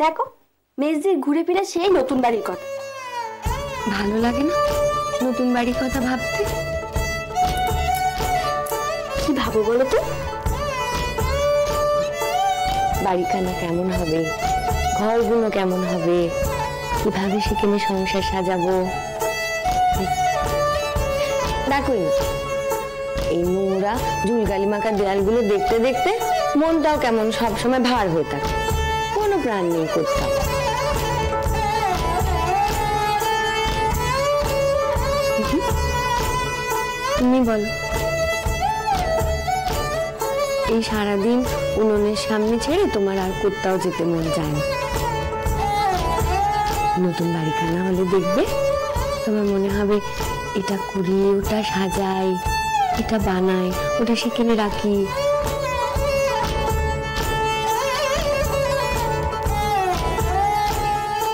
দেখো মেজদির ঘুরে ফিরে সেই নতুন বাড়ির কথা। ভালো লাগে না নতুন বাড়ির কথা ভাবতে? কি ভাবো বলো তো? বাড়িখানা কেমন হবে, ঘরগুলো কেমন হবে, কিভাবে সেখানে সংসার সাজাবো। দেখো এই নোংরা ঝুলগালি মাখা দেয়ালগুলো দেখতে দেখতে মনটাও কেমন সবসময় ভার হয়ে থাকে, কোনো প্রাণ নেই কোথাও। তুমি বলো, এই সারাদিন উনুনের সামনে ছেড়ে তোমার আর কোথাও যেতে মন যায় না। নতুন বাড়িখানা হলে দেখবে তোমার মনে হবে এটা করি, ওটা সাজাই, এটা বানাই, ওটা সেখানে রাখি।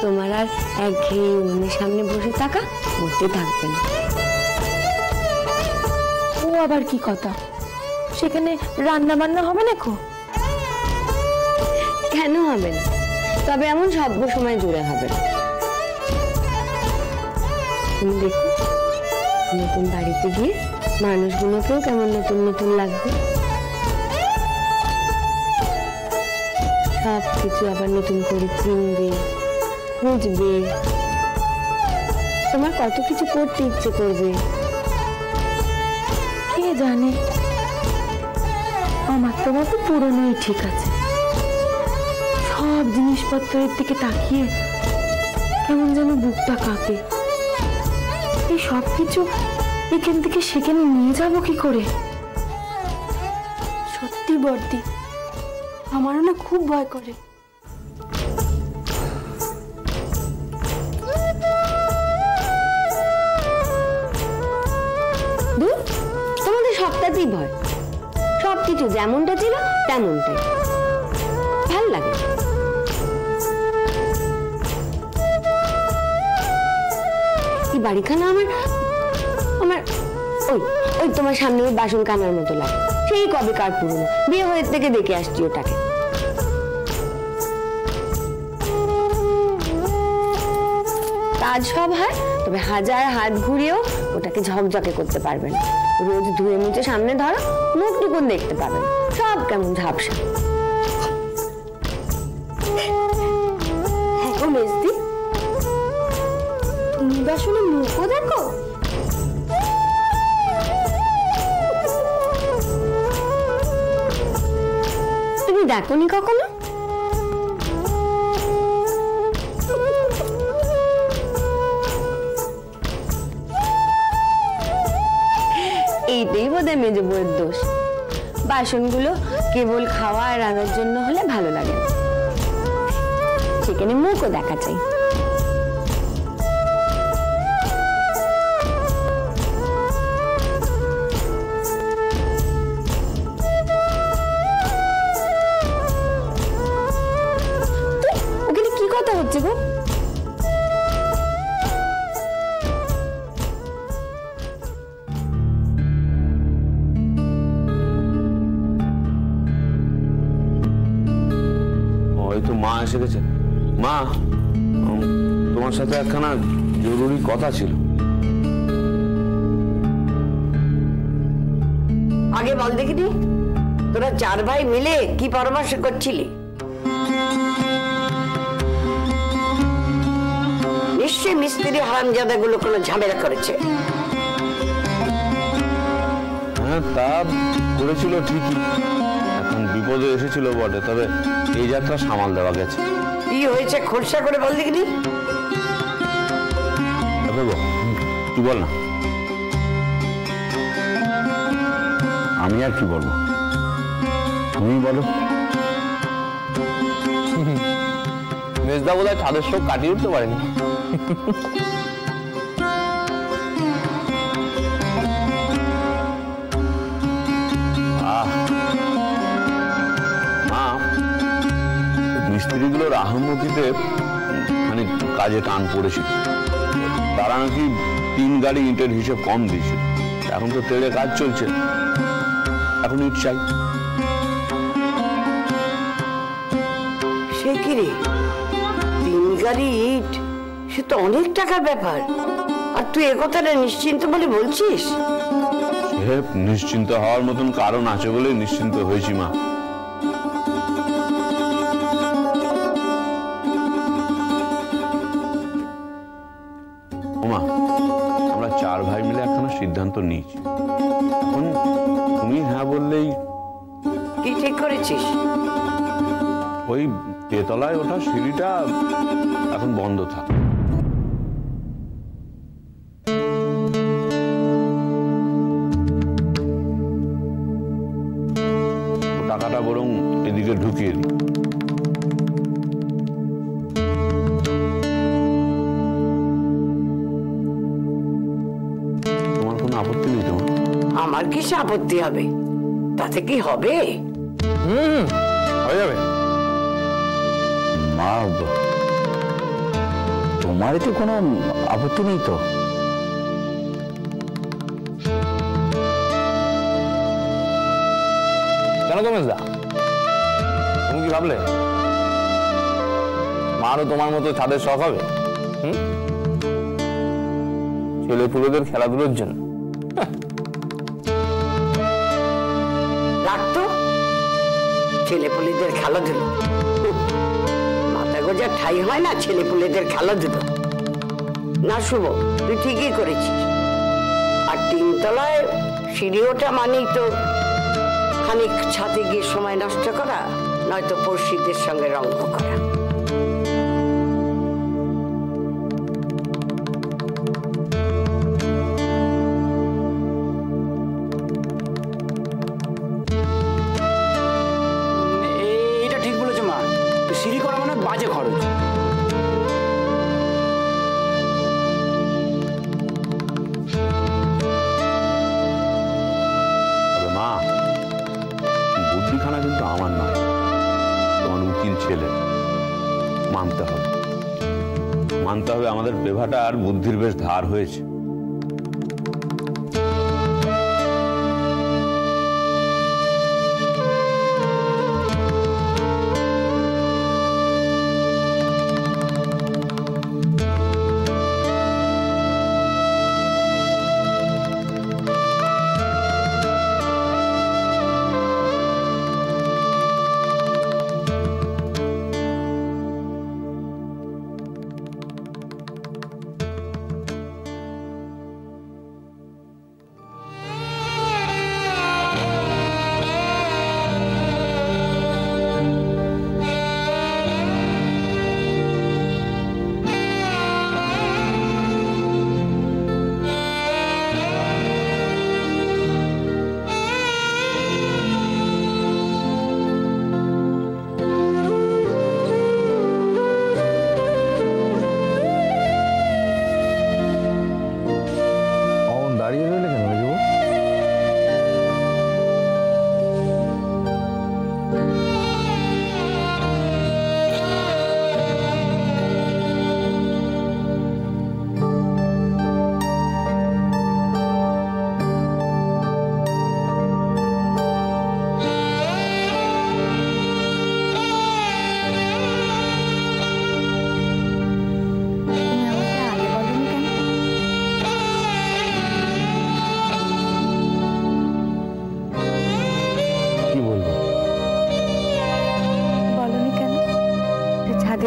তোমার আর একঘেয়ে উনুনের সামনে বসে থাকা করতে থাকবে না। ও আবার কি কথা? সেখানে রান্না বান্না হবে না? কেন হবে না? তবে এমন সব সময় জুড়ে হবে না। তুমি দেখো নতুন বাড়িতে গিয়ে মানুষগুলোকেও কেমন নতুন নতুন লাগবে, সবকিছু আবার নতুন করে চিনবে, বুঝবে, তোমার কত কিছু করতে ইচ্ছে করবে। কে জানে, আমার তো মতো পুরনোই ঠিক আছে। সব জিনিসপত্রের দিকে তাকিয়ে কেমন যেন বুকটা কাঁপে। এই সব কিছু এখান থেকে সেখানে নিয়ে যাব কি করে? সত্যি বর্দি, আমারও না খুব ভয় করে। তোমাদের সবটাতেই ভয়, সবকিছু যেমনটা ছিল তেমনটাই ভাল লাগে। এই বাড়িখানা আমার আমার ওই ওই তোমার সামনে ওই বাসন কানার মতো লাগে, সেই কবে কার পুরনো, বিয়ে হয়ে থেকে দেখে আসছি ওটাকে। কাজ সব হয়, তবে হাজার হাত ঘুরিয়েও ওটাকে ঝকঝকে করতে পারবেন। রোজ ধুয়ে মুছে সামনে ধরো, মুখটুকুন দেখতে পাবেন, সব কেমন ঝাপসা। হ্যাঁ মেজদি, তুমি বাসনে মুখও দেখো? তুমি দেখোনি কখনো? এইটাই বোধহয় মেজো বউয়ের দোষ। বাসনগুলো কেবল খাওয়া আর রান্নার জন্য হলে ভালো লাগে, সেখানে মুখও দেখা চাই। ওখানে কি কথা হচ্ছে গো? মা এসে গেছে। মা, তোমার সাথে একখানা জরুরি কথা ছিল। আগে বল দেখিনি, তোরা চার ভাই মিলে কি পরামর্শ করছিলি? নিশ্চয়ই মিস্ত্রি হারামজাদা গুলো কোনো ঝামেলা করেছে। হ্যাঁ, তা করেছিল ঠিকই, এখন বিপদে এসেছিল বটে, তবে এই যাত্রা সামাল দেওয়া গেছে। কি হয়েছে খোলসা করে বল দেখিনি। তুই বল না। আমি আর কি বলবো, তুমি বলো। মেজদা বোধহয় ছাদের শোক কাটিয়ে উঠতে পারেনি। মিস্ত্রিগুলোর আহমতিতে মানে কাজে টান পড়েছিল। তারা নাকি 3 গাড়ি ইটের হিসেব কম দিয়েছিল। এখন তো তেড়ে কাজ চলছে, এখন ইট চাই। সে কি রে, 3 গাড়ি ইট, সে তো অনেক টাকার ব্যাপার। আর তুই একথাটা নিশ্চিন্ত বলে বলছিস? সে নিশ্চিন্ত হওয়ার মতন কারণ আছে বলে নিশ্চিন্ত হয়েছি মা। ওমা, আমরা 4 ভাই মিলে একখানা সিদ্ধান্ত নিয়েছি। এখন তুমি হ্যাঁ বললেই। কি ঠিক করেছিস? ওই তেতলায় ওঠা সিঁড়িটা এখন বন্ধ থাক। টাকাটা বরং এদিকে ঢুকিয়ে দিই। তোমার কোনো আপত্তি নেই তোমার? আমার কিসে আপত্তি হবে? তাতে কি হবে? হয়ে যাবে। মা, তোমার এতে কোনো আপত্তি নেই তো? কেন গো মেজদা, তুমি কি ভাবলে মারও তোমার মতো ছাদের শখ হবে? ছেলে পুলেদের খেলাধুলোর জন্য? রাখতো ছেলেপুলেদের খেলাধুলো, মাথা গোজার ঠাই হয় না ছেলেপুলেদের খেলাধুলো। না শুভ, তুই ঠিকই করেছিস। আর 3 তলায় সিঁড়ি ওঠা মানেই তো খানিক ছাদে গিয়ে সময় নষ্ট করা, নয়তো পড়শিদের সঙ্গে রঙ্গ করা। এটা ঠিক বলেছো মা, সিঁড়ি করা মানে বাজে খরচ। তবে মা, বুদ্ধিখানা কিন্তু আমার নয়, তোমার উকিল ছেলে। মানতে হবে, মানতে হবে আমাদের বেভাটা আর বুদ্ধির বেশ ধার হয়েছে।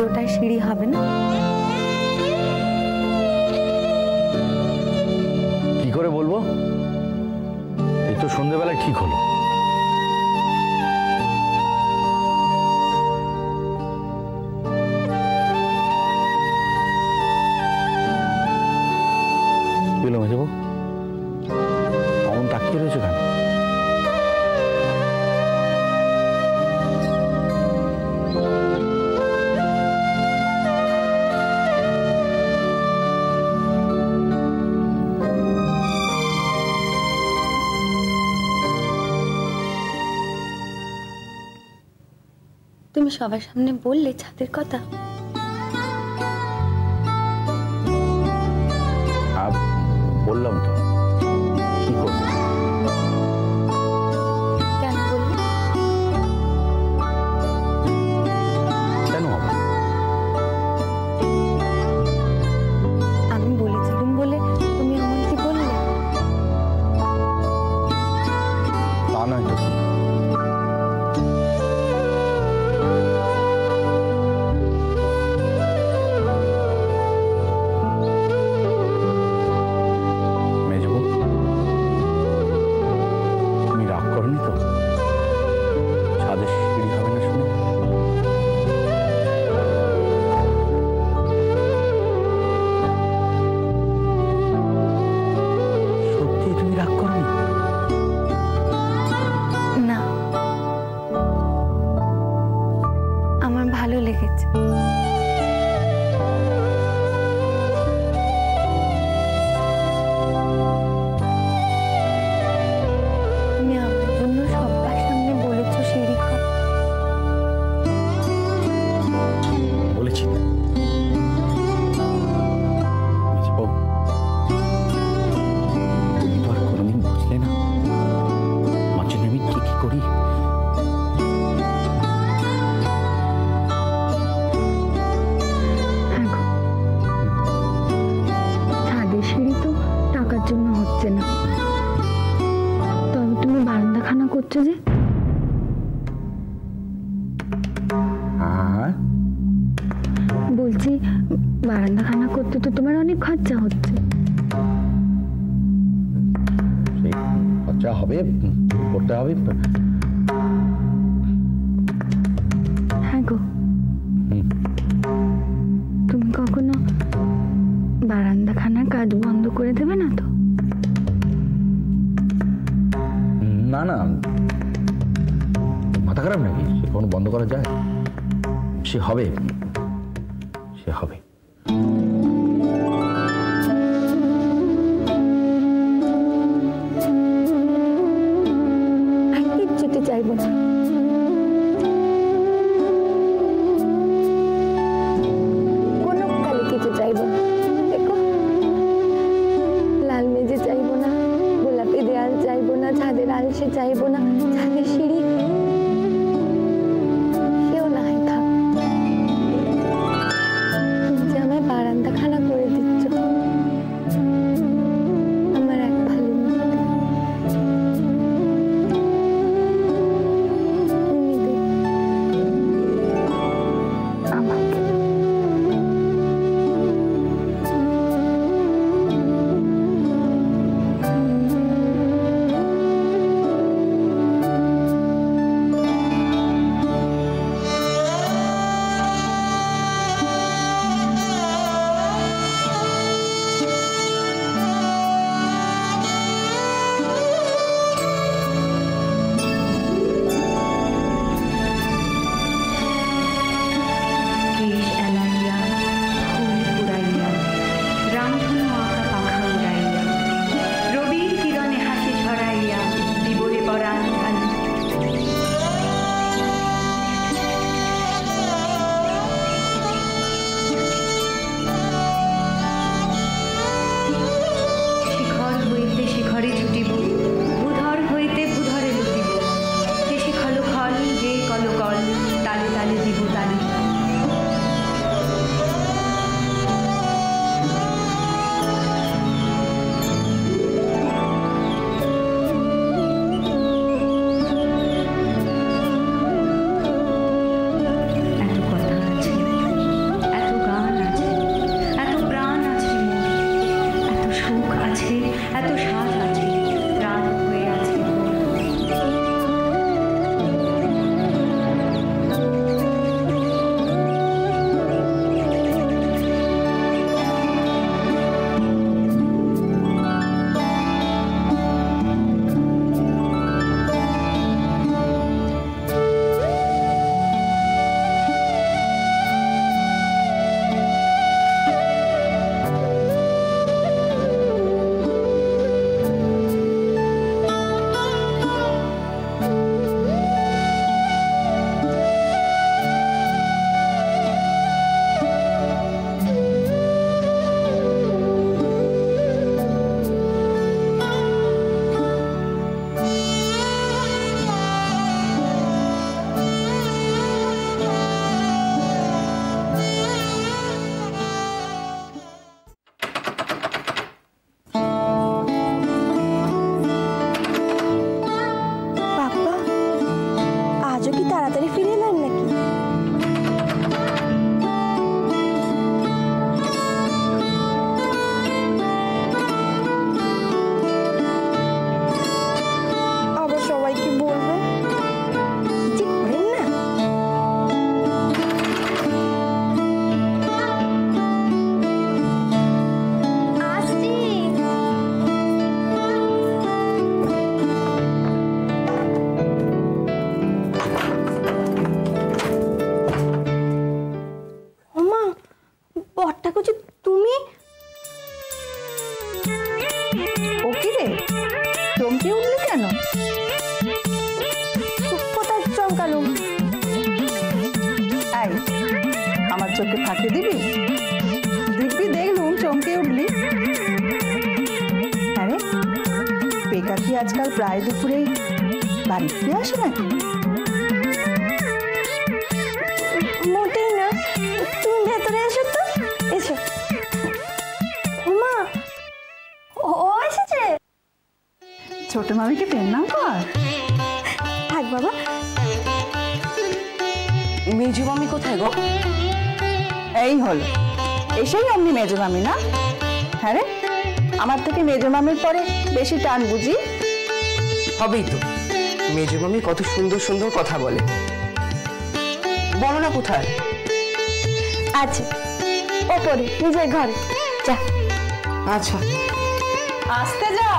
ওটাই সিঁড়ি হবে না? কি করে বলবো? এই তো সন্ধ্যেবেলায় ঠিক হলো। বুঝলো মেজবু, অমন তাকিয়ে রয়েছে কেন? তুমি সবার সামনে বললে ছাদের কথা? বললাম তো, কি করবো? কেন বললে? কেন হবে? বলছি বারান্দাখানা করতে তো তোমার অনেক খরচা হচ্ছে। সেই খরচা হবে, করতে হবে। হ্যাঁ গো, তুমি কখনো বারান্দাখানার কাজ বন্ধ করে দেবে না তো? না না, মাথা খারাপ নাকি? সে কখনো বন্ধ করা যায়? সে হবে, সে হবে। কিচ্ছুতে চাইবো না। কোনো কালে কিছু চাইবো না। দেখো, লাল মেজে চাইবো না, গোলাপি দেয়াল চাইবো না, ছাদের আলসে চাইবো না, ছাদের সিঁড়ি কেউ না হয় থাক। তুমি যে আমায় বারান্দাখানা করে দিচ্ছ, আমার এক ভালো আমাকে কেশ এলাইয়া ফুল পুরাইয়া রামধনু আঁকা পাখা উড়াইয়া রবির কিরণে হাসি ছড়াইয়া দিবরে পরাণ ঢালি। শিখর হইতে শিখরে ছুটিব, ভূধর হইতে ভূধরে লুটিব, হেসে খল খল যে কল কল, তালে তালে দিব তালি। এত কথা আছে, এত গান আছে, এত প্রাণ আছে মোর, এত সুখ আছে, এত সাজ আছে, প্রাণ হয়ে আছে মোর। বাবা, আজও কি তাড়াতাড়ি ফিরে এলেন নাকি? আবার সবাইকে বলবে যে করেন না। আসছি। ওমা, বট্টা কচি তুমি? ও কি রে, চমকে উঠলি কেন? কোথায় চমকালো? আই, আমার চোখে ফাঁকি দিবি? দিব্যি দেখলুম চমকে উঠলি। আরে পেকা কি আজকাল প্রায় দুপুরেই বাড়ি ফিরে আসে নাকি? মোটেই না, তুমি ভেতরে এসো তো, এসো। ওমা, ও এসেছে। ছোট মামিকে পেন্নাম কর। থাক বাবা। মেজু মামি কোথায় গো? এই হলো, এসেই অমনি মেজো মামি না? হ্যাঁ রে, আমার থেকে মেজো মামির পরে বেশি টান বুঝি? হবেই তো, মেজো মামি কত সুন্দর সুন্দর কথা বলে। বলো না কোথায়? আছে ওপরে নিজের ঘরে, যা। আচ্ছা, আসতে যা,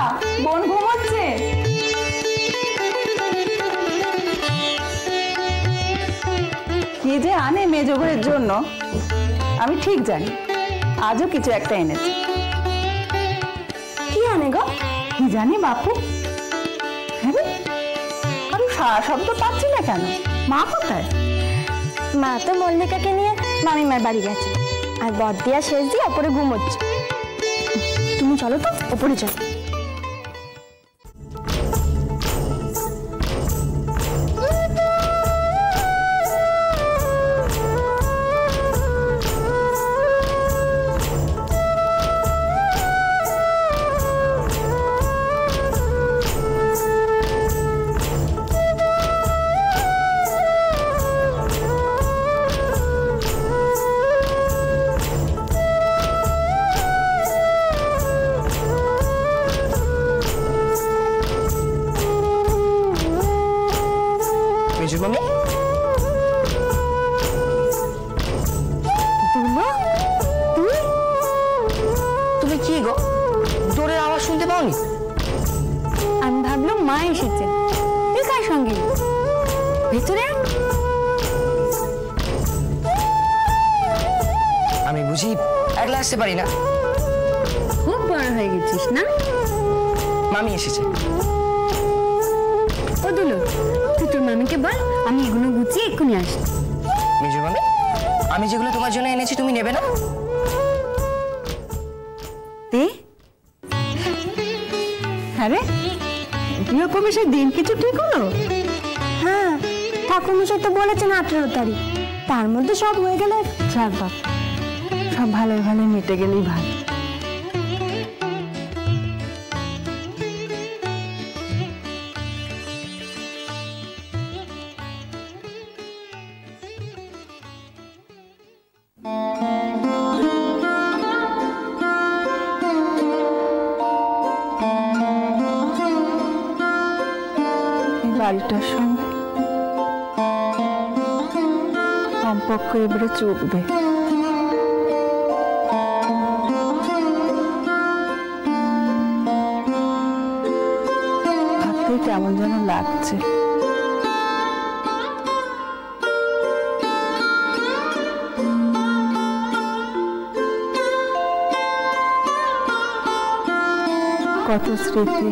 বোন ঘুমোচ্ছে। কি যে আনে মেজো বউয়ের জন্য আমি ঠিক জানি, আজও কিছু একটা এনেছে। কি আনে গো? কি জানি বাপু। হ্যাঁ রে, কারো সারা শব্দ পাচ্ছি না কেন? মা কোথায়? মা তো মল্লিকাকে নিয়ে মামিমার বাড়ি গেছে, আর বড়দিয়া শেষ দিয়ে ওপরে ঘুমোচ্ছে। তুমি চলো তো, ওপরে চলো। মেজো মামি। তুমি কি গো, দৌড়ের আওয়াজ শুনতে পাওনি? আমি ভাবলাম মা এসেছে। কার সঙ্গে? ভেতরে। আমি বুঝি একলা আসতে পারি না? খুব বড় হয়ে গেছিস না? মামি এসেছে। ও দুলো, তুই তোর মামিকে বল আমি এগুলো গুছিয়ে এক্ষুনি আসি। মেজো মামি, আমি যেগুলো তোমার জন্য এনেছি তুমি নেবে না? হ্যাঁ রে, গৃহপ্রবেশের দিন কিছু ঠিক হলো? হ্যাঁ, ঠাকুরমশাই তো বলেছেন 18 তারিখ, তার মধ্যে সব হয়ে গেলে। যাক বাপ, সব ভালোই ভালোই মিটে গেলেই ভালো। বাড়িটার সঙ্গে সম্পর্ক এবারে চুকবে। ভাবতেই কেমন যেন লাগছে। কত স্মৃতি